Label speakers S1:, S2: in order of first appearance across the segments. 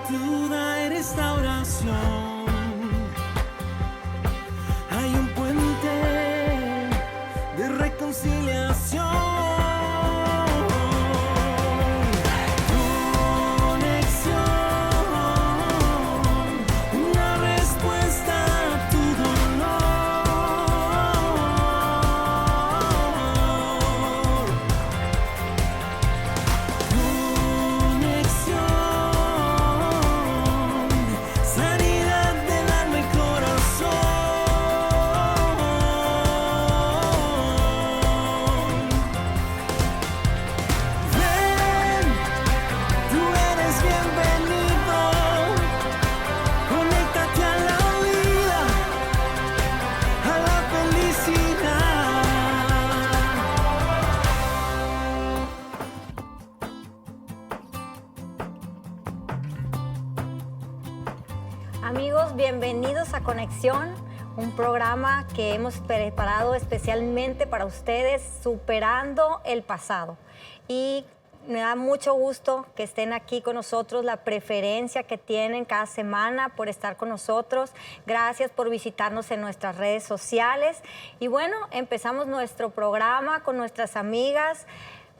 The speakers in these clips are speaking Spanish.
S1: duda y restauración. Hay un puente de reconciliación.
S2: Amigos, bienvenidos a Conexión, un programa que hemos preparado especialmente para ustedes, superando el pasado. Y me da mucho gusto que estén aquí con nosotros, la preferencia que tienen cada semana por estar con nosotros. Gracias por visitarnos en nuestras redes sociales. Y bueno, empezamos nuestro programa con nuestras amigas,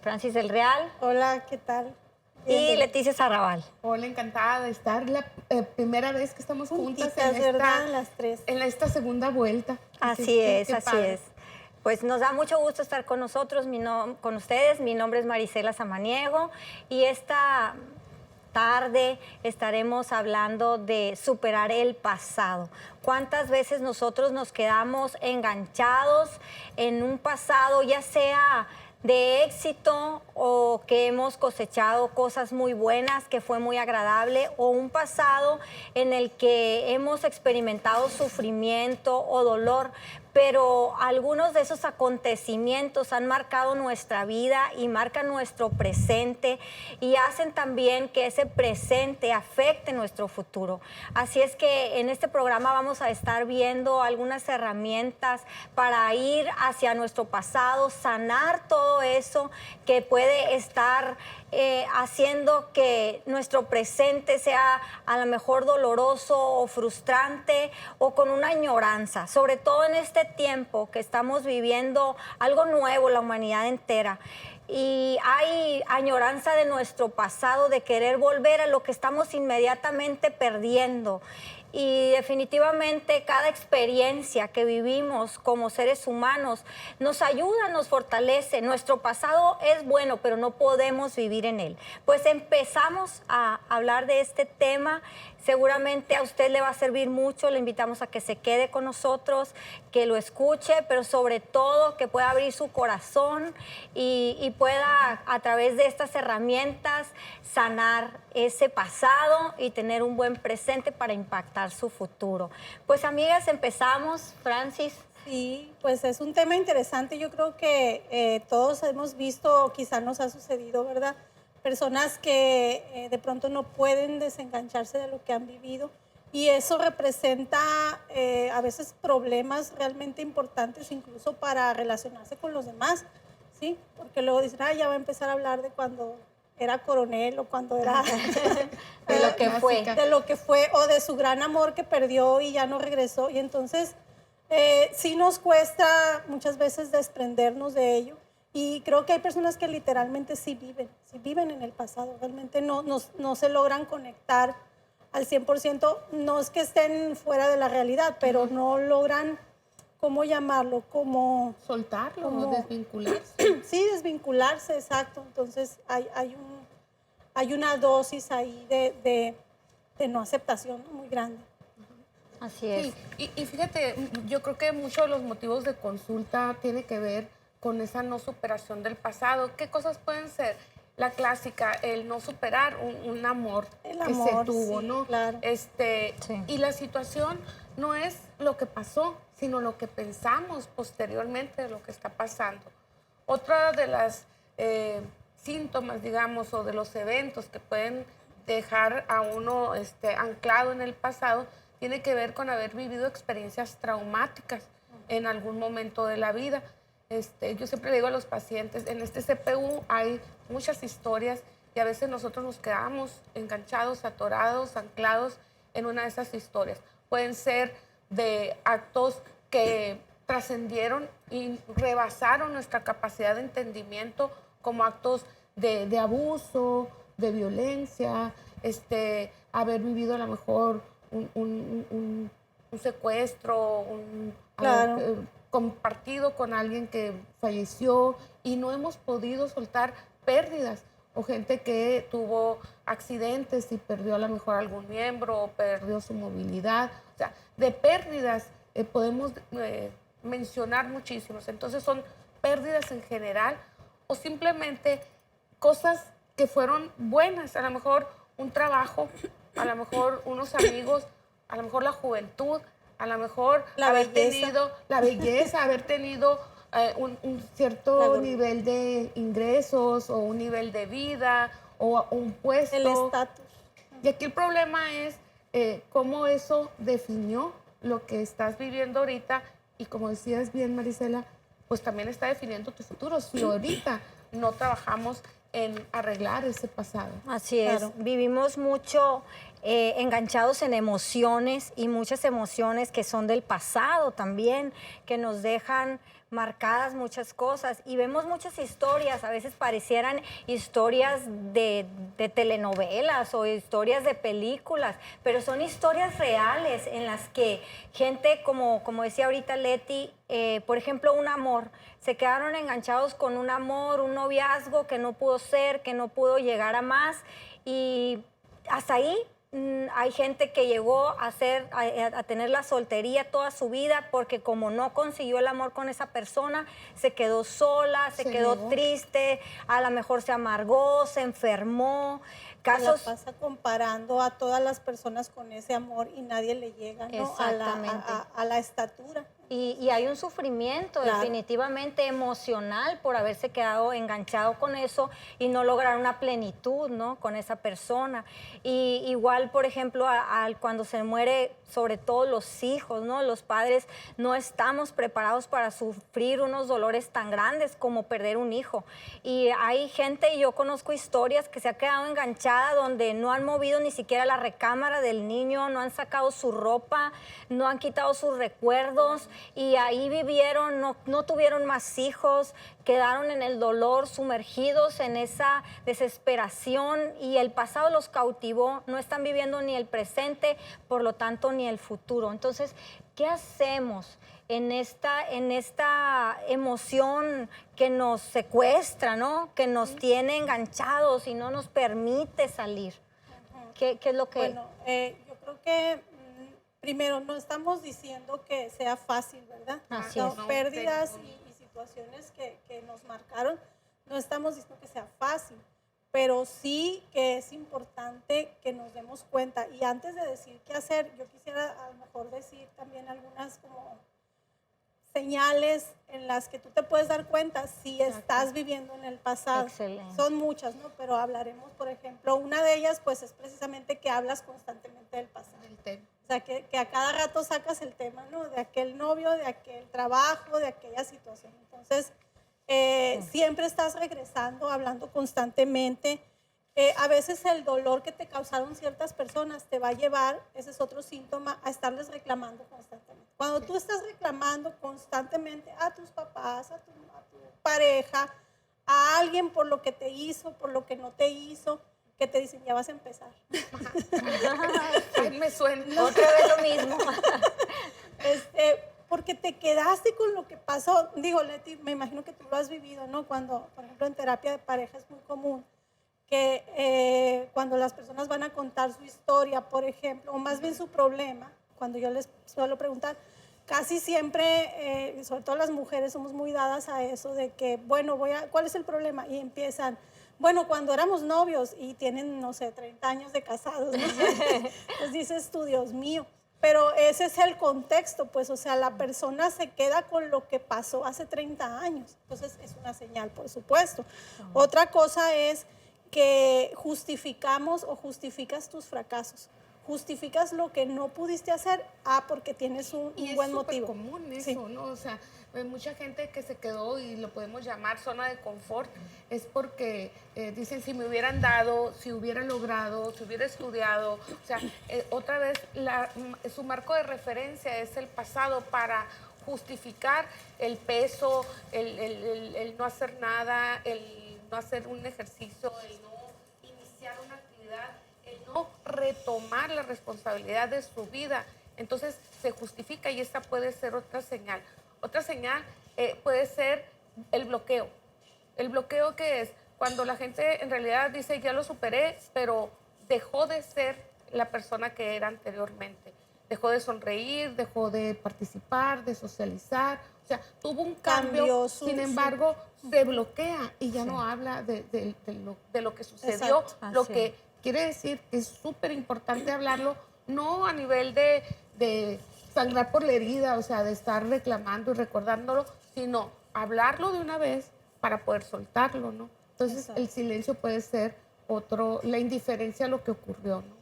S2: Francis del Real.
S3: Hola, ¿qué tal?
S2: Y Leticia Sarrabal.
S4: Hola, encantada de estar la primera vez que estamos juntas en
S3: ¿verdad? Las tres.
S4: En esta segunda vuelta.
S2: Así es. Pues nos da mucho gusto estar con nosotros, con ustedes. Mi nombre es Marisela Samaniego y esta tarde estaremos hablando de superar el pasado. ¿Cuántas veces nosotros nos quedamos enganchados en un pasado, ya sea de éxito o que hemos cosechado cosas muy buenas, que fue muy agradable, o un pasado en el que hemos experimentado sufrimiento o dolor? Pero algunos de esos acontecimientos han marcado nuestra vida y marcan nuestro presente y hacen también que ese presente afecte nuestro futuro. Así es que en este programa vamos a estar viendo algunas herramientas para ir hacia nuestro pasado, sanar todo eso que puede estar haciendo que nuestro presente sea a lo mejor doloroso o frustrante o con una añoranza, sobre todo en este tiempo que estamos viviendo algo nuevo, la humanidad entera. Y hay añoranza de nuestro pasado, de querer volver a lo que estamos inmediatamente perdiendo. Y definitivamente cada experiencia que vivimos como seres humanos nos ayuda, nos fortalece. Nuestro pasado es bueno, pero no podemos vivir en él. Pues empezamos a hablar de este tema. Seguramente a usted le va a servir mucho. Le invitamos a que se quede con nosotros, que lo escuche, pero sobre todo que pueda abrir su corazón y pueda a través de estas herramientas sanar ese pasado y tener un buen presente para impactar su futuro. Pues amigas, empezamos. Francis.
S3: Sí, pues es un tema interesante. Yo creo que todos hemos visto, quizá nos ha sucedido, ¿verdad? Personas que de pronto no pueden desengancharse de lo que han vivido y eso representa a veces problemas realmente importantes incluso para relacionarse con los demás, ¿sí? Porque luego dicen, ya va a empezar a hablar de cuando era coronel o cuando era
S2: de lo que fue
S3: o de su gran amor que perdió y ya no regresó. Y entonces sí nos cuesta muchas veces desprendernos de ello. Y creo que hay personas que literalmente sí viven en el pasado, realmente no se logran conectar al 100%. No es que estén fuera de la realidad, pero no logran, ¿cómo llamarlo? Como
S4: soltarlo, desvincularse.
S3: Sí, desvincularse, exacto. Entonces hay una dosis ahí de no aceptación muy grande.
S2: Así es.
S4: Sí, y fíjate, yo creo que muchos de los motivos de consulta tiene que ver con esa no superación del pasado. ¿Qué cosas pueden ser? La clásica, el no superar un amor que se tuvo,
S3: sí,
S4: ¿no?
S3: Claro.
S4: Sí. Y la situación no es lo que pasó, sino lo que pensamos posteriormente de lo que está pasando. Otra de las síntomas, digamos, o de los eventos que pueden dejar a uno anclado en el pasado, tiene que ver con haber vivido experiencias traumáticas en algún momento de la vida. Yo siempre le digo a los pacientes, en este CPU hay muchas historias y a veces nosotros nos quedamos enganchados, atorados, anclados en una de esas historias. Pueden ser de actos que trascendieron y rebasaron nuestra capacidad de entendimiento, como actos de abuso, de violencia, haber vivido a lo mejor un secuestro,
S3: Claro.
S4: compartido con alguien que falleció y no hemos podido soltar pérdidas, o gente que tuvo accidentes y perdió a lo mejor algún miembro o perdió su movilidad. O sea, de pérdidas podemos mencionar muchísimos. Entonces son pérdidas en general o simplemente cosas que fueron buenas, a lo mejor un trabajo, a lo mejor unos amigos, a lo mejor la juventud, a lo mejor
S3: La
S4: haber
S3: belleza.
S4: tenido la belleza, haber tenido un cierto nivel de ingresos o un nivel de vida o un puesto.
S3: El estatus.
S4: Y aquí el problema es cómo eso definió lo que estás viviendo ahorita y, como decías bien, Marisela, pues también está definiendo tu futuro. Si ahorita no trabajamos en arreglar ese pasado.
S2: Así es,
S3: Claro.
S2: vivimos mucho enganchados en emociones y muchas emociones que son del pasado también, que nos dejan marcadas muchas cosas y vemos muchas historias, a veces parecieran historias de telenovelas o historias de películas, pero son historias reales en las que gente, como decía ahorita Leti, por ejemplo, un amor, se quedaron enganchados con un amor, un noviazgo que no pudo ser, que no pudo llegar a más y hasta ahí. Hay gente que llegó a tener la soltería toda su vida porque como no consiguió el amor con esa persona, se quedó sola, se quedó
S4: negó.
S2: triste, a lo mejor se amargó, se enfermó. Casos,
S3: Se la pasa comparando a todas las personas con ese amor y nadie le llega, ¿no?
S2: Exactamente.
S3: a la estatura.
S2: y hay un sufrimiento
S3: Claro.
S2: definitivamente emocional por haberse quedado enganchado con eso y no lograr una plenitud, ¿no? Con esa persona. Y igual, por ejemplo, cuando se muere, sobre todo los hijos, ¿no? Los padres no estamos preparados para sufrir unos dolores tan grandes como perder un hijo. Y hay gente, yo conozco historias que se ha quedado enganchada donde no han movido ni siquiera la recámara del niño, no han sacado su ropa, no han quitado sus recuerdos y ahí vivieron, no tuvieron más hijos, quedaron en el dolor, sumergidos en esa desesperación y el pasado los cautivó, no están viviendo ni el presente, por lo tanto ni el futuro. Entonces, ¿qué hacemos en esta emoción que nos secuestra, ¿no? Que nos tiene enganchados y no nos permite salir? ¿Qué es lo que...?
S3: Bueno, yo creo que primero no estamos diciendo que sea fácil, ¿verdad?
S2: Así
S3: No,
S2: es.
S3: pérdidas y situaciones que nos marcaron, no estamos diciendo que sea fácil, pero sí que es importante que nos demos cuenta. Y antes de decir qué hacer, yo quisiera a lo mejor decir también algunas como señales en las que tú te puedes dar cuenta si estás viviendo en el pasado.
S2: Excelente.
S3: Son muchas, ¿no? Pero hablaremos, por ejemplo, una de ellas pues es precisamente que hablas constantemente del pasado.
S4: El tema.
S3: O sea, que a cada rato sacas el tema, ¿no? De aquel novio, de aquel trabajo, de aquella situación. Entonces, siempre estás regresando, hablando constantemente. A veces el dolor que te causaron ciertas personas te va a llevar, ese es otro síntoma, a estarles reclamando constantemente. Cuando tú estás reclamando constantemente a tus papás, a tu pareja, a alguien por lo que te hizo, por lo que no te hizo, que te dicen, ya vas a empezar.
S4: Ay, me suena.
S2: Otra vez lo mismo.
S3: Porque te quedaste con lo que pasó. Digo, Leti, me imagino que tú lo has vivido, ¿no? Cuando, por ejemplo, en terapia de pareja es muy común que cuando las personas van a contar su historia, por ejemplo, o más bien su problema, cuando yo les suelo preguntar, casi siempre, sobre todo las mujeres, somos muy dadas a eso de que, bueno, ¿cuál es el problema? Y empiezan, bueno, cuando éramos novios y tienen, no sé, 30 años de casados, ¿no? Pues dices tú, Dios mío. Pero ese es el contexto, pues, o sea, la persona se queda con lo que pasó hace 30 años. Entonces, es una señal, por supuesto. Otra cosa es que justificamos o justificas tus fracasos. justificas lo que no pudiste hacer, porque tienes un buen motivo.
S4: Y es común eso,
S3: Sí.
S4: ¿no? O sea, hay mucha gente que se quedó, y lo podemos llamar zona de confort, es porque dicen, si me hubieran dado, si hubiera logrado, si hubiera estudiado. O sea, otra vez, su marco de referencia es el pasado para justificar el peso, el no hacer nada, el no hacer un ejercicio, el no iniciar una actividad, el no retomar la responsabilidad de su vida. Entonces se justifica, y esta puede ser otra señal. Otra señal puede ser el bloqueo. ¿El bloqueo qué es? Cuando la gente en realidad dice, ya lo superé, pero dejó de ser la persona que era anteriormente. Dejó de sonreír, dejó de participar, de socializar. O sea, tuvo un cambio, sin embargo, se bloquea y ya no habla de lo que sucedió.
S3: Exacto.
S4: Lo que quiere decir que es súper importante hablarlo, no a nivel de sangrar por la herida, o sea, de estar reclamando y recordándolo, sino hablarlo de una vez para poder soltarlo, ¿no? Entonces,
S3: Exacto.
S4: el silencio puede ser la indiferencia a lo que ocurrió, ¿no?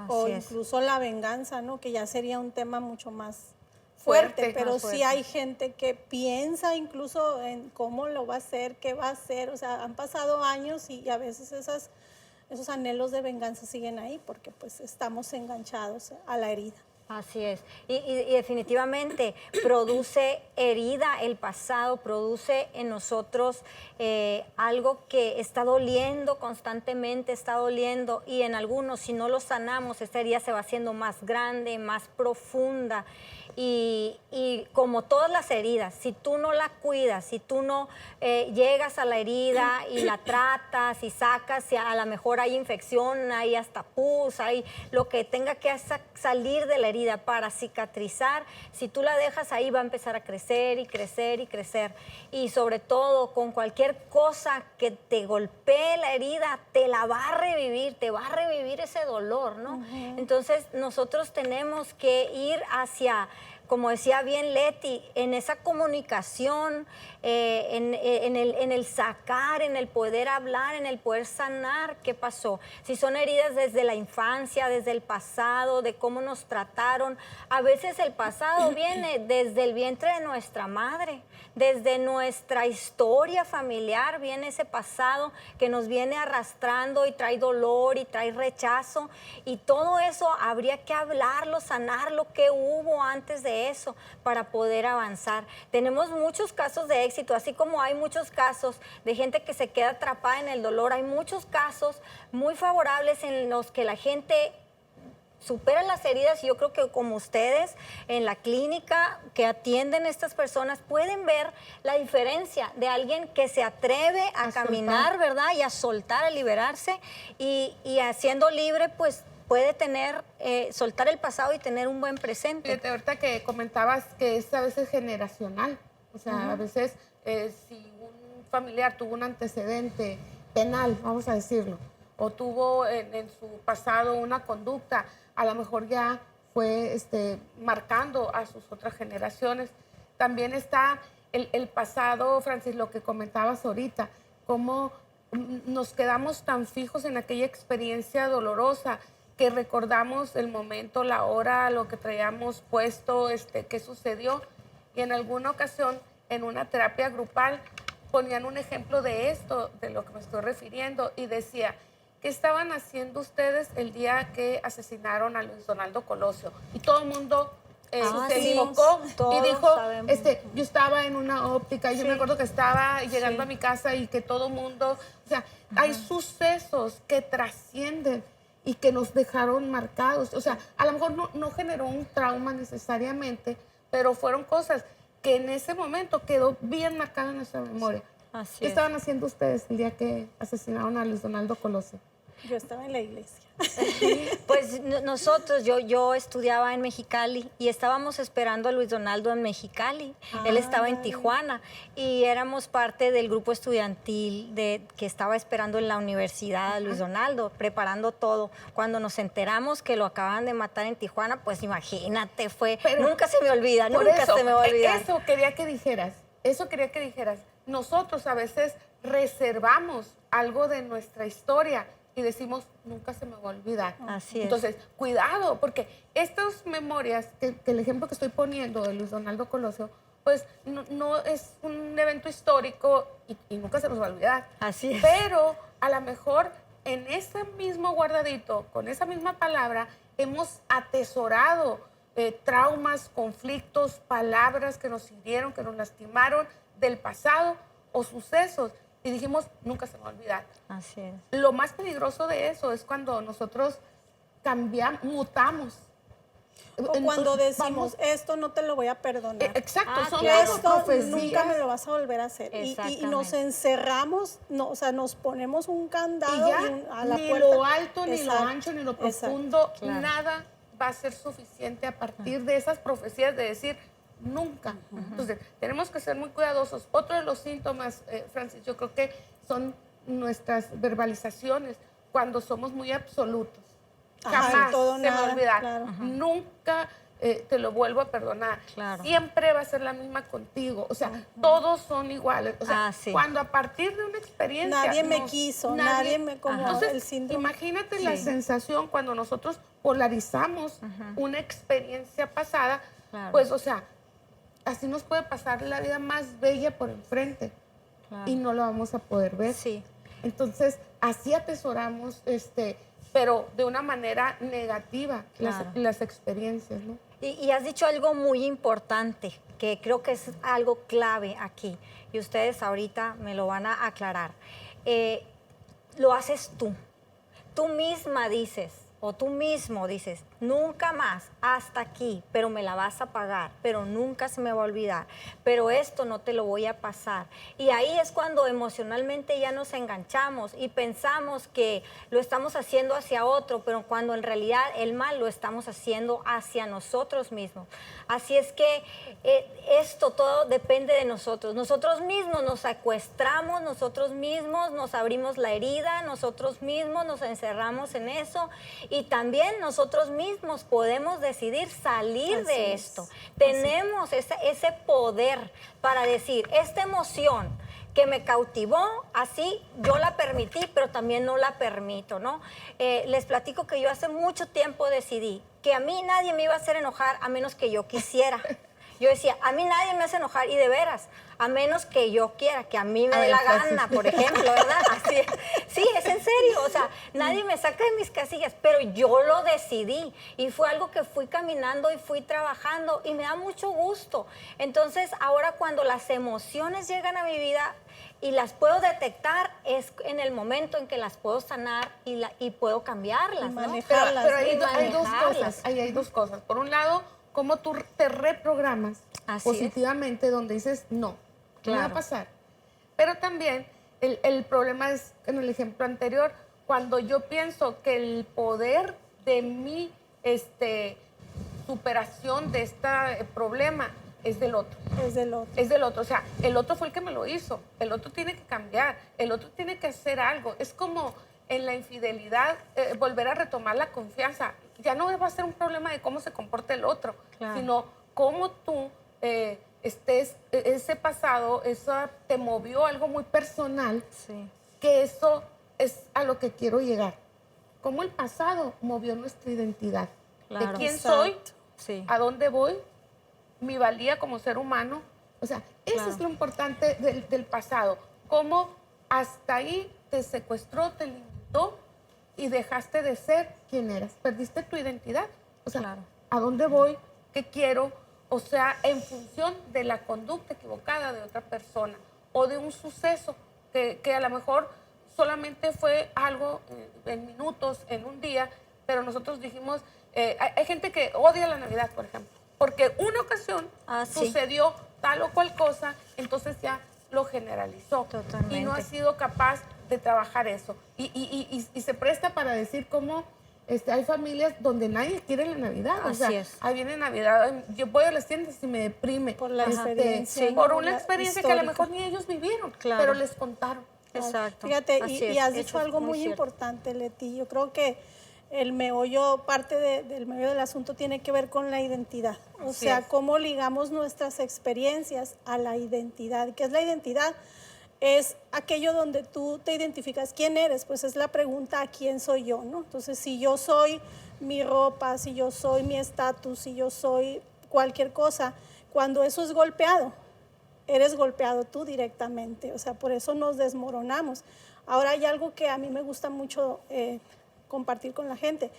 S3: O
S2: Así es.
S3: incluso la venganza, ¿no? Que ya sería un tema mucho más fuerte, pero
S2: más
S3: sí
S2: fuerte.
S3: hay gente que piensa incluso en cómo lo va a hacer, qué va a hacer. O sea, han pasado años y a veces esos anhelos de venganza siguen ahí porque pues estamos enganchados a la herida.
S2: Así es. Y definitivamente produce herida el pasado, produce en nosotros algo que está doliendo constantemente, está doliendo, y en algunos, si no lo sanamos, esta herida se va haciendo más grande, más profunda. Y como todas las heridas, si tú no la cuidas, si tú no llegas a la herida y la tratas y sacas, si a lo mejor hay infección, hay hasta pus, hay lo que tenga que salir de la herida para cicatrizar, si tú la dejas ahí va a empezar a crecer y crecer y crecer. Y sobre todo con cualquier cosa que te golpee la herida, te la va a revivir, te va a revivir ese dolor, ¿no? Entonces nosotros tenemos que ir hacia, como decía bien Leti, en esa comunicación, en el sacar, en el poder hablar, en el poder sanar qué pasó. Si son heridas desde la infancia, desde el pasado, de cómo nos trataron. A veces el pasado viene desde el vientre de nuestra madre, desde nuestra historia familiar viene ese pasado que nos viene arrastrando y trae dolor y trae rechazo. Y todo eso habría que hablarlo, sanarlo, qué hubo antes de eso para poder avanzar. Tenemos muchos casos de éxito, así como hay muchos casos de gente que se queda atrapada en el dolor. Hay muchos casos muy favorables en los que la gente supera las heridas, y yo creo que como ustedes en la clínica que atienden a estas personas pueden ver la diferencia de alguien que se atreve a caminar,
S4: soltar.
S2: ¿verdad? Y a soltar, a liberarse, y siendo libre, pues puede tener, soltar el pasado y tener un buen presente.
S4: Fíjate, ahorita que comentabas que es a veces generacional, o sea, a veces si un familiar tuvo un antecedente penal, vamos a decirlo, o tuvo en su pasado una conducta, a lo mejor ya fue marcando a sus otras generaciones. También está el pasado, Francis, lo que comentabas ahorita, cómo nos quedamos tan fijos en aquella experiencia dolorosa que recordamos el momento, la hora, lo que traíamos puesto, qué sucedió. Y en alguna ocasión, en una terapia grupal, ponían un ejemplo de esto, de lo que me estoy refiriendo, y decía, ¿qué estaban haciendo ustedes el día que asesinaron a Luis Donaldo Colosio? Y todo el mundo se
S2: sí,
S4: equivocó y
S2: todos
S4: dijo,
S2: sabemos.
S4: yo estaba en una óptica, yo me acuerdo que estaba llegando a mi casa y que todo el mundo, o sea, hay sucesos que trascienden y que nos dejaron marcados. O sea, a lo mejor no generó un trauma necesariamente, pero fueron cosas que en ese momento quedó bien marcada en nuestra memoria.
S2: Así
S4: ¿Qué
S2: es.
S4: estaban haciendo ustedes el día que asesinaron a Luis Donaldo Colosio?
S3: Yo estaba en la iglesia.
S2: Pues nosotros, yo estudiaba en Mexicali y estábamos esperando a Luis Donaldo en Mexicali. Él estaba en Tijuana y éramos parte del grupo estudiantil que estaba esperando en la universidad a Luis Donaldo, preparando todo. Cuando nos enteramos que lo acaban de matar en Tijuana, pues imagínate, nunca se me olvida,
S4: Por
S2: nunca
S4: eso,
S2: se me va a olvidar.
S4: Eso quería que dijeras. Nosotros a veces reservamos algo de nuestra historia y decimos, nunca se me va a olvidar.
S2: Así es.
S4: Entonces, cuidado, porque estas memorias, que el ejemplo que estoy poniendo de Luis Donaldo Colosio, pues no es un evento histórico y nunca se nos va a olvidar.
S2: Así es.
S4: Pero a lo mejor en ese mismo guardadito, con esa misma palabra, hemos atesorado traumas, conflictos, palabras que nos hirieron, que nos lastimaron del pasado o sucesos. Y dijimos, nunca se me va a olvidar.
S2: Así es.
S4: Lo más peligroso de eso es cuando nosotros cambiamos, mutamos.
S3: O cuando decimos,
S4: Vamos,
S3: esto no te lo voy a perdonar.
S4: exacto, son
S2: claro.
S3: Esto
S4: profecías.
S3: nunca me lo vas a volver a hacer. Y nos
S2: Exactamente.
S3: encerramos, no, o sea, nos ponemos un
S4: Y
S3: candado
S4: ya,
S3: a la
S4: ni
S3: puerta.
S4: lo alto, ni lo
S3: Exacto,
S4: ancho, ni lo
S3: exacto.
S4: profundo,
S2: Claro.
S4: nada va a ser suficiente a partir de esas profecías de decir nunca. Entonces, tenemos que ser muy cuidadosos. Otro de los síntomas, Francis, yo creo que son nuestras verbalizaciones cuando somos muy absolutos.
S3: Ajá,
S4: Jamás
S3: todo,
S4: se me va
S3: nada,
S4: a olvidar.
S3: claro.
S4: Nunca te lo vuelvo a perdonar.
S2: Claro.
S4: Siempre va a ser la misma contigo. O sea, todos son iguales. O sea,
S2: Sí.
S4: cuando a partir de una experiencia...
S3: Nadie me quiso, nadie me como
S4: Entonces,
S3: el síndrome.
S4: imagínate la sensación cuando nosotros polarizamos una experiencia pasada,
S2: Claro.
S4: pues, o sea, así nos puede pasar la vida más bella por enfrente
S2: Claro.
S4: y no lo vamos a poder ver.
S2: Sí.
S4: Entonces, así atesoramos, pero de una manera negativa
S2: Claro.
S4: las experiencias, ¿no?
S2: Y has dicho algo muy importante, que creo que es algo clave aquí, y ustedes ahorita me lo van a aclarar. Lo haces tú. Tú misma dices, o tú mismo dices, nunca más, hasta aquí, pero me la vas a pagar, pero nunca se me va a olvidar, pero esto no te lo voy a pasar. Y ahí es cuando emocionalmente ya nos enganchamos y pensamos que lo estamos haciendo hacia otro, pero cuando en realidad el mal lo estamos haciendo hacia nosotros mismos. Así es que esto todo depende de nosotros. Nosotros mismos nos secuestramos, nosotros mismos nos abrimos la herida, nosotros mismos nos encerramos en eso y también nosotros mismos podemos decidir salir de esto. Tenemos ese poder para decir, esta emoción que me cautivó, así yo la permití, pero también no la permito, ¿no? Les platico que yo hace mucho tiempo decidí que a mí nadie me iba a hacer enojar a menos que yo quisiera. Yo decía, a mí nadie me hace enojar, y de veras, a menos que yo quiera, que a mí me dé la gana, por ejemplo, ¿verdad? Así, sí, es en serio, o sea, nadie me saca de mis casillas, pero yo lo decidí, y fue algo que fui caminando y fui trabajando, y me da mucho gusto. Entonces, ahora cuando las emociones llegan a mi vida y las puedo detectar, es en el momento en que las puedo sanar y puedo cambiarlas,
S3: Y
S2: ¿no?
S3: manejarlas.
S4: Pero
S2: Y
S4: hay dos
S2: manejarlas.
S4: cosas, ahí hay dos cosas. Por un lado, cómo tú te reprogramas
S2: Así es.
S4: positivamente, donde dices, no, no va a
S2: Claro.
S4: pasar. Pero también el problema es, en el ejemplo anterior, cuando yo pienso que el poder de mi superación de este problema es del otro.
S3: Es del otro.
S4: Es del otro, o sea, el otro fue el que me lo hizo, el otro tiene que cambiar, el otro tiene que hacer algo. Es como en la infidelidad, volver a retomar la confianza. Ya no va a ser un problema de cómo se comporta el otro,
S2: Claro.
S4: sino cómo tú ese pasado, eso te movió algo muy personal,
S2: Sí,
S4: que eso es a lo que quiero llegar. Cómo el pasado movió nuestra identidad.
S2: Claro.
S4: De quién
S3: Exacto.
S4: soy,
S2: sí.
S4: a dónde voy, mi valía como ser humano. O sea, eso
S2: Claro.
S4: es lo importante del pasado. Cómo hasta ahí te secuestró, te limitó y dejaste de ser quien eras. Perdiste tu identidad. O sea,
S2: Claro.
S4: ¿a dónde voy? ¿Qué quiero? O sea, en función de la conducta equivocada de otra persona o de un suceso que a lo mejor solamente fue algo en minutos, en un día, pero nosotros dijimos, hay gente que odia la Navidad, por ejemplo, porque una ocasión
S2: Sí.
S4: sucedió tal o cual cosa, entonces ya lo generalizó.
S2: Totalmente.
S4: Y no ha sido capaz de trabajar eso. Y se presta para decir cómo hay familias donde nadie quiere la Navidad. O
S2: Así
S4: sea,
S2: es.
S4: ahí viene Navidad, yo voy a las tiendas y me deprime.
S3: Por la experiencia,
S4: Por
S3: ¿no?
S4: una
S3: La
S4: experiencia que a lo
S3: histórica.
S4: mejor ni ellos vivieron,
S2: Claro.
S4: pero les contaron.
S2: Exacto.
S3: Fíjate,
S2: Así
S3: y
S2: es,
S3: has
S2: eso
S3: dicho
S2: es
S3: algo muy
S2: cierto.
S3: importante, Leti. Yo creo que el meollo, parte del meollo del asunto tiene que ver con la identidad. O
S4: Así
S3: sea,
S4: es.
S3: cómo ligamos nuestras experiencias a la identidad. ¿Qué es la identidad? es aquello donde tú te identificas. ¿Quién eres? Pues es la pregunta, ¿a quién soy yo? ¿No? Entonces, si yo soy mi ropa, si yo soy mi estatus, si yo soy cualquier cosa, cuando eso es golpeado, eres golpeado tú directamente. O sea, por eso nos desmoronamos. Ahora hay algo que a mí me gusta mucho compartir con la gente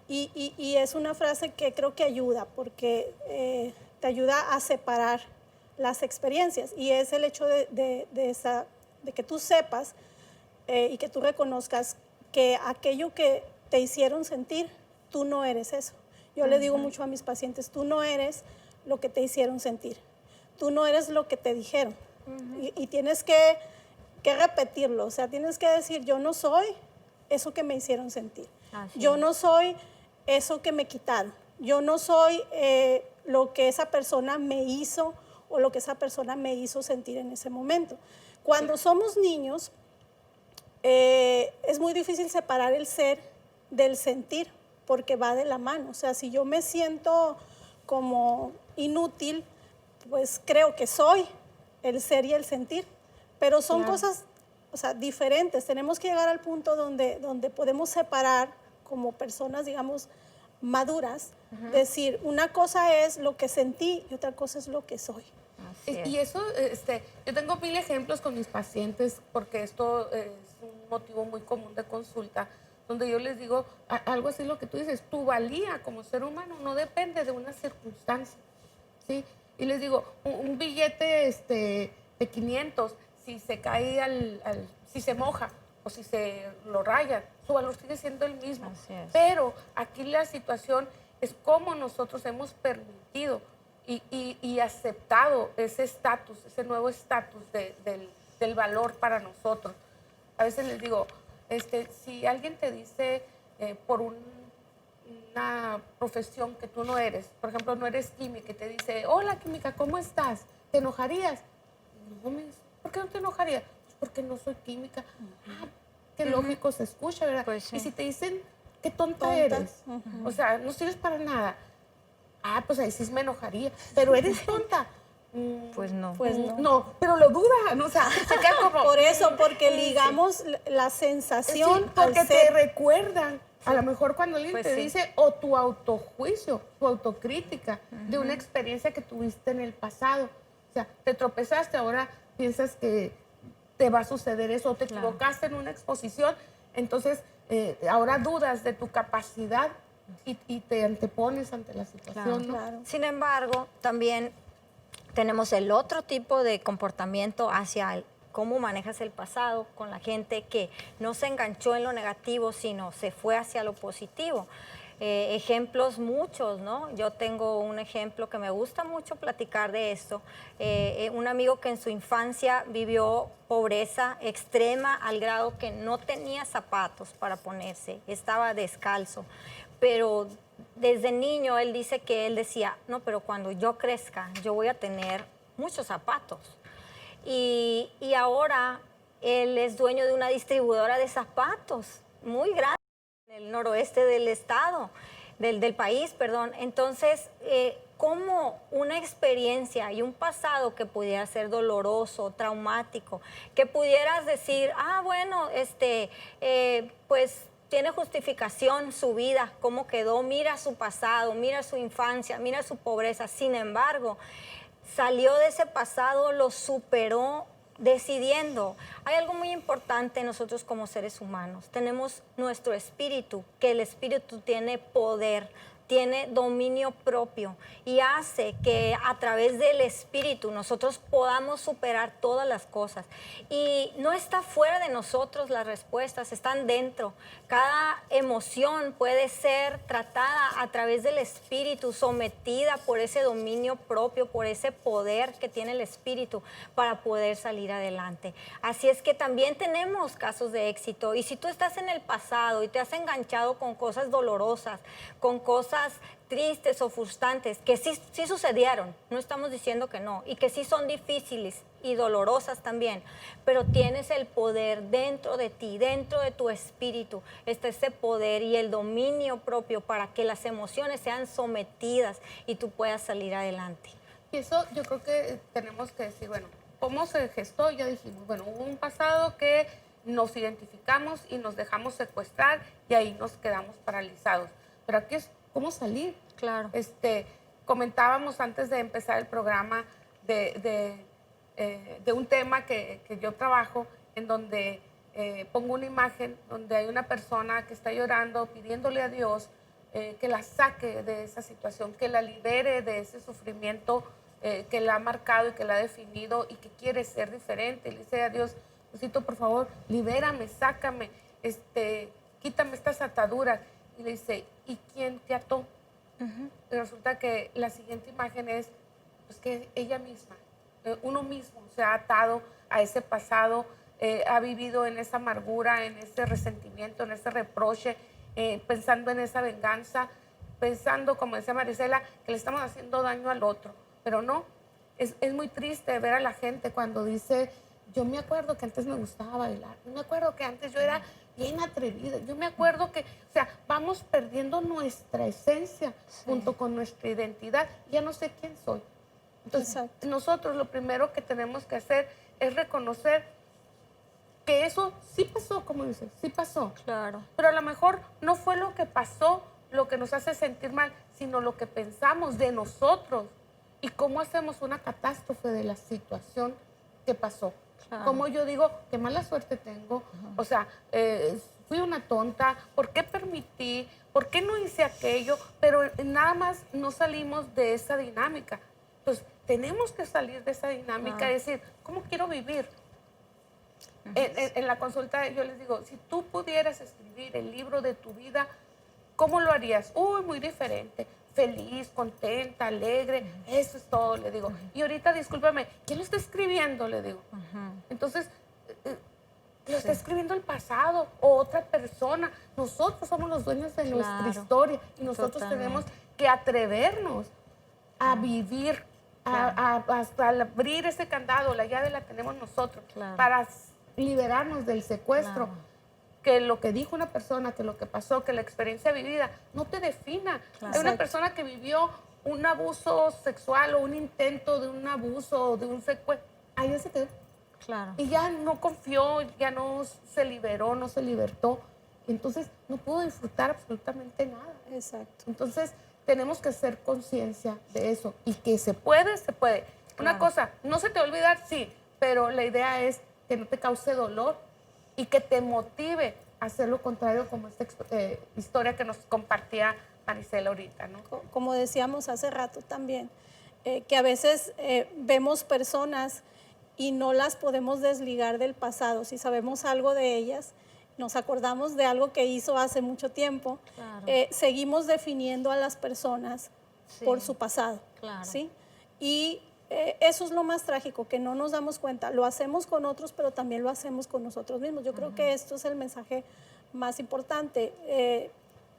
S3: y es una frase que creo que ayuda porque te ayuda a separar las experiencias y es el hecho de que tú sepas y que tú reconozcas que aquello que te hicieron sentir, tú no eres eso. Yo le digo mucho a mis pacientes, tú no eres lo que te hicieron sentir, tú no eres lo que te dijeron y tienes que repetirlo, o sea, tienes que decir, yo no soy eso que me hicieron sentir, yo no soy eso que me quitaron, yo no soy lo que esa persona me hizo o lo que esa persona me hizo sentir en ese momento. Cuando somos niños, es muy difícil separar el ser del sentir, porque va de la mano. O sea, si yo me siento como inútil, pues creo que soy el ser y el sentir, pero son cosas, o sea, diferentes. Tenemos que llegar al punto donde podemos separar como personas, digamos, maduras, decir, una cosa es lo que sentí y otra cosa es lo que soy.
S4: Y eso, yo tengo 1000 ejemplos con mis pacientes porque esto es un motivo muy común de consulta, donde yo les digo algo así lo que tú dices, tu valía como ser humano no depende de una circunstancia, ¿sí? Y les digo, un billete de 500, si se cae si se moja o si se lo rayan, su valor sigue siendo el mismo. Pero aquí la situación es cómo nosotros hemos permitido y aceptado ese estatus, ese nuevo estatus del valor para nosotros. A veces les digo, si alguien te dice por una profesión que tú no eres, por ejemplo, no eres química, y te dice, hola química, ¿cómo estás? ¿Te enojarías? No, ¿por qué no te enojarías? Pues porque no soy química. Qué lógico se escucha, ¿verdad?
S2: Pues sí.
S4: Y si te dicen, qué tonta eres, o sea, no sirves para nada. Pues ahí sí me enojaría. Pero eres tonta.
S2: Pues no.
S3: Pues no.
S4: No, pero lo duda, ¿no? O sea, se queda como...
S3: Por eso, porque ligamos la sensación
S4: Sí, porque
S3: al
S4: te
S3: ser.
S4: recuerdan, a lo mejor cuando alguien
S2: Pues
S4: te
S2: sí.
S4: dice, o tu autojuicio, tu autocrítica de una experiencia que tuviste en el pasado. O sea, te tropezaste, ahora piensas que te va a suceder eso, o te equivocaste en una exposición, entonces ahora dudas de tu capacidad y te antepones ante la situación, ¿no?
S3: Claro.
S2: Sin embargo, también tenemos el otro tipo de comportamiento hacia cómo manejas el pasado con la gente que no se enganchó en lo negativo, sino se fue hacia lo positivo. Ejemplos muchos, ¿no? Yo tengo un ejemplo que me gusta mucho platicar de esto. Un amigo que en su infancia vivió pobreza extrema al grado que no tenía zapatos para ponerse, estaba descalzo. Pero desde niño él dice que él decía, no, pero cuando yo crezca yo voy a tener muchos zapatos. Y ahora él es dueño de una distribuidora de zapatos muy grande en el noroeste del estado, del país, perdón. Entonces, como una experiencia y un pasado que pudiera ser doloroso, traumático, que pudieras decir, bueno, pues tiene justificación su vida, cómo quedó, mira su pasado, mira su infancia, mira su pobreza. Sin embargo, salió de ese pasado, lo superó decidiendo. Hay algo muy importante nosotros como seres humanos. Tenemos nuestro espíritu, que el espíritu tiene poder, tiene dominio propio y hace que a través del espíritu nosotros podamos superar todas las cosas. Y no está fuera de nosotros las respuestas, están dentro. Cada emoción puede ser tratada a través del espíritu, sometida por ese dominio propio, por ese poder que tiene el espíritu para poder salir adelante. Así es que también tenemos casos de éxito. Y si tú estás en el pasado y te has enganchado con cosas dolorosas, con cosas tristes o frustrantes, que sí sucedieron, no estamos diciendo que no, y que sí son difíciles y dolorosas también, pero tienes el poder dentro de ti, dentro de tu espíritu, está ese poder y el dominio propio para que las emociones sean sometidas y tú puedas salir adelante.
S4: Y eso yo creo que tenemos que decir, bueno, cómo se gestó, ya dijimos, bueno, hubo un pasado que nos identificamos y nos dejamos secuestrar y ahí nos quedamos paralizados. Pero aquí es cómo salir.
S2: Claro.
S4: Comentábamos antes de empezar el programa de un tema que yo trabajo, en donde pongo una imagen donde hay una persona que está llorando, pidiéndole a Dios que la saque de esa situación, que la libere de ese sufrimiento que la ha marcado y que la ha definido y que quiere ser diferente. Le dice a Dios, Diosito, por favor, libérame, sácame, quítame estas ataduras. Y le dice, ¿y quién te ató? Y resulta que la siguiente imagen es pues, que ella misma, uno mismo se ha atado a ese pasado, ha vivido en esa amargura, en ese resentimiento, en ese reproche, pensando en esa venganza, pensando, como decía Marisela, que le estamos haciendo daño al otro. Pero no, es muy triste ver a la gente cuando dice, yo me acuerdo que antes me gustaba bailar, yo me acuerdo que antes yo era bien atrevida, yo me acuerdo que, o sea, vamos perdiendo nuestra esencia junto con nuestra identidad, ya no sé quién soy. Entonces, nosotros lo primero que tenemos que hacer es reconocer que eso sí pasó, como dices, sí pasó.
S2: Claro.
S4: Pero a lo mejor no fue lo que pasó lo que nos hace sentir mal, sino lo que pensamos de nosotros y cómo hacemos una catástrofe de la situación que pasó.
S2: Claro.
S4: Como yo digo, qué mala suerte tengo, o sea, fui una tonta, ¿por qué permití? ¿Por qué no hice aquello? Pero nada más no salimos de esa dinámica. Entonces, tenemos que salir de esa dinámica y decir, ¿cómo quiero vivir? En la consulta yo les digo, si tú pudieras escribir el libro de tu vida, ¿cómo lo harías? Uy, muy diferente, feliz, contenta, alegre, eso es todo, le digo. Y ahorita, discúlpame, ¿quién lo está escribiendo? Le digo. Entonces, lo está escribiendo el pasado o otra persona. Nosotros somos los dueños de nuestra historia y nosotros tenemos que atrevernos a vivir, a abrir ese candado, la llave la tenemos nosotros, para liberarnos del secuestro. Que lo que dijo una persona, que lo que pasó, que la experiencia vivida no te defina. Hay una persona que vivió un abuso sexual o un intento de un abuso o de un secuestro, ahí ya se quedó.
S2: Claro.
S4: Y ya no confió, ya no se liberó, no se libertó. Entonces no pudo disfrutar absolutamente nada.
S3: Exacto.
S4: Entonces tenemos que hacer conciencia de eso. Y que se puede, se puede. Una cosa, no se te va a olvidar, sí, pero la idea es que no te cause dolor y que te motive a hacer lo contrario, como esta historia que nos compartía Marisela ahorita, ¿no?
S3: Como decíamos hace rato también, que a veces vemos personas y no las podemos desligar del pasado. Si sabemos algo de ellas, nos acordamos de algo que hizo hace mucho tiempo, seguimos definiendo a las personas por su pasado. ¿Sí? Y eso es lo más trágico, que no nos damos cuenta. Lo hacemos con otros, pero también lo hacemos con nosotros mismos. Yo creo que esto es el mensaje más importante.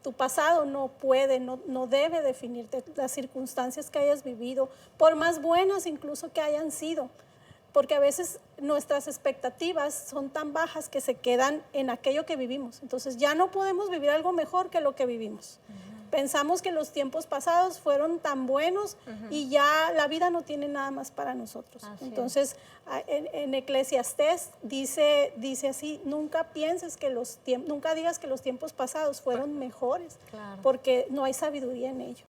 S3: Tu pasado no puede, no debe definirte, las circunstancias que hayas vivido, por más buenas incluso que hayan sido, porque a veces nuestras expectativas son tan bajas que se quedan en aquello que vivimos. Entonces ya no podemos vivir algo mejor que lo que vivimos. Pensamos que los tiempos pasados fueron tan buenos y ya la vida no tiene nada más para nosotros. Entonces, en Eclesiastés dice así, nunca digas que los tiempos pasados fueron mejores, porque no hay sabiduría en ello.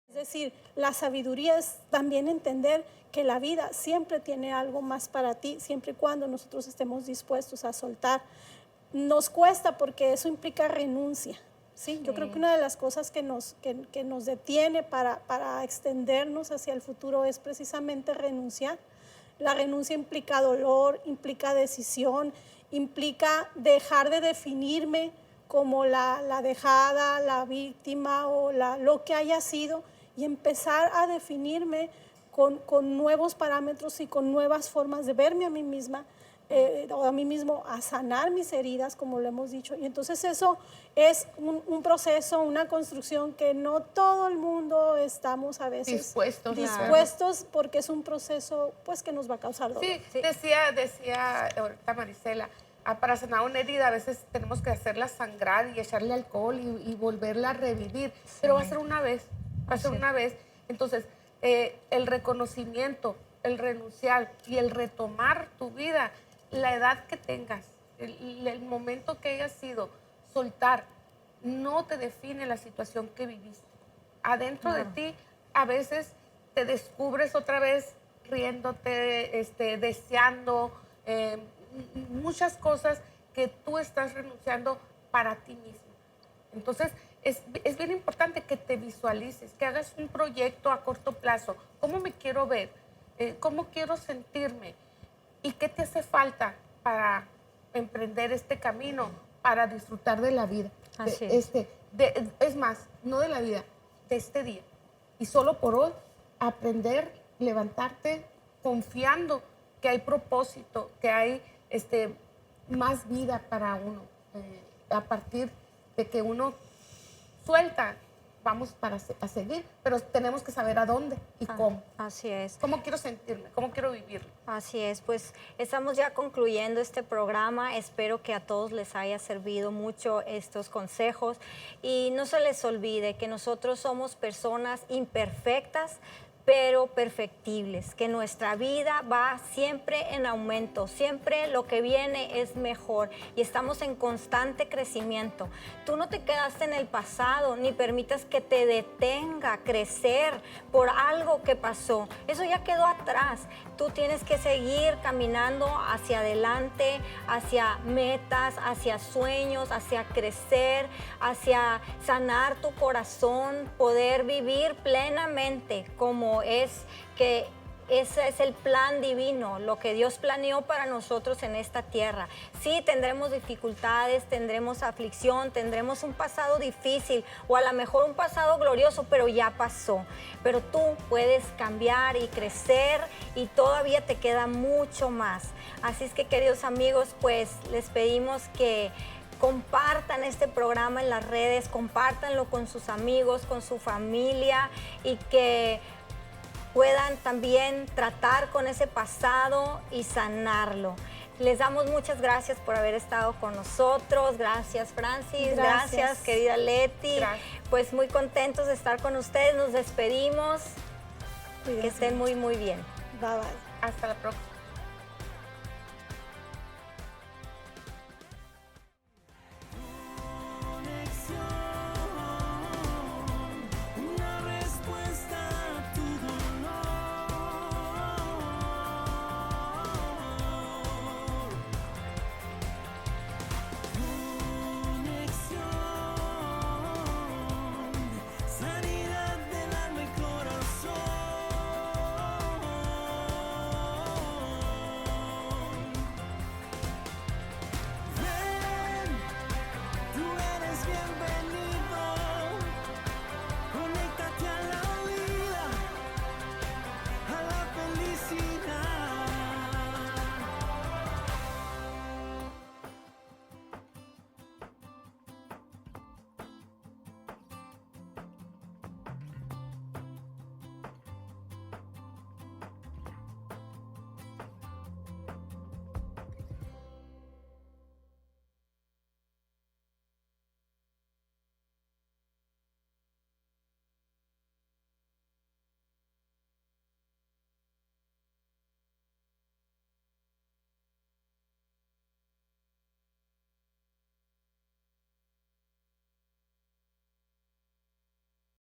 S3: Es decir, la sabiduría es también entender que la vida siempre tiene algo más para ti, siempre y cuando nosotros estemos dispuestos a soltar. Nos cuesta porque eso implica renuncia. Sí, yo creo que una de las cosas que nos detiene para extendernos hacia el futuro es precisamente renunciar. La renuncia implica dolor, implica decisión, implica dejar de definirme como la dejada, la víctima o lo que haya sido y empezar a definirme con nuevos parámetros y con nuevas formas de verme a mí misma, o a mí mismo, a sanar mis heridas, como lo hemos dicho. Y entonces eso es un proceso, una construcción que no todo el mundo estamos a veces dispuestos porque es un proceso pues que nos va a causar dolor.
S4: Sí, decía ahorita Marisela, para sanar una herida a veces tenemos que hacerla sangrar y echarle alcohol y volverla a revivir, pero va a ser una vez, Entonces, el reconocimiento, el renunciar y el retomar tu vida, la edad que tengas, el momento que hayas sido, soltar, no te define la situación que viviste. Adentro de ti, a veces te descubres otra vez riéndote, deseando muchas cosas que tú estás renunciando para ti mismo. Entonces, es bien importante que te visualices, que hagas un proyecto a corto plazo. ¿Cómo me quiero ver? ¿Cómo quiero sentirme? ¿Y qué te hace falta para emprender este camino, para disfrutar de la vida?
S2: Así es.
S4: Es más, no de la vida, de este día. Y solo por hoy, aprender, levantarte confiando que hay propósito, que hay más vida para uno. A partir de que uno suelta, vamos a seguir, pero tenemos que saber a dónde y cómo.
S2: Así es.
S4: ¿Cómo quiero sentirme? ¿Cómo quiero vivirlo?
S2: Así es, pues estamos ya concluyendo este programa. Espero que a todos les haya servido mucho estos consejos y no se les olvide que nosotros somos personas imperfectas, pero perfectibles, que nuestra vida va siempre en aumento, siempre lo que viene es mejor y estamos en constante crecimiento. Tú no te quedaste en el pasado, ni permitas que te detenga crecer por algo que pasó. Eso ya quedó atrás. Tú tienes que seguir caminando hacia adelante, hacia metas, hacia sueños, hacia crecer, hacia sanar tu corazón, poder vivir plenamente como es, que ese es el plan divino, lo que Dios planeó para nosotros en esta tierra. Sí, tendremos dificultades, tendremos aflicción, tendremos un pasado difícil o a lo mejor un pasado glorioso, pero ya pasó. Pero tú puedes cambiar y crecer y todavía te queda mucho más. Así es que, queridos amigos, pues les pedimos que compartan este programa en las redes, compártanlo con sus amigos, con su familia y que puedan también tratar con ese pasado y sanarlo. Les damos muchas gracias por haber estado con nosotros. Gracias, Francis. Gracias, querida Leti.
S4: Gracias.
S2: Pues muy contentos de estar con ustedes. Nos despedimos.
S3: Cuídense
S2: Que estén
S3: mucho.
S2: muy, muy bien.
S3: Bye, bye.
S4: Hasta la próxima.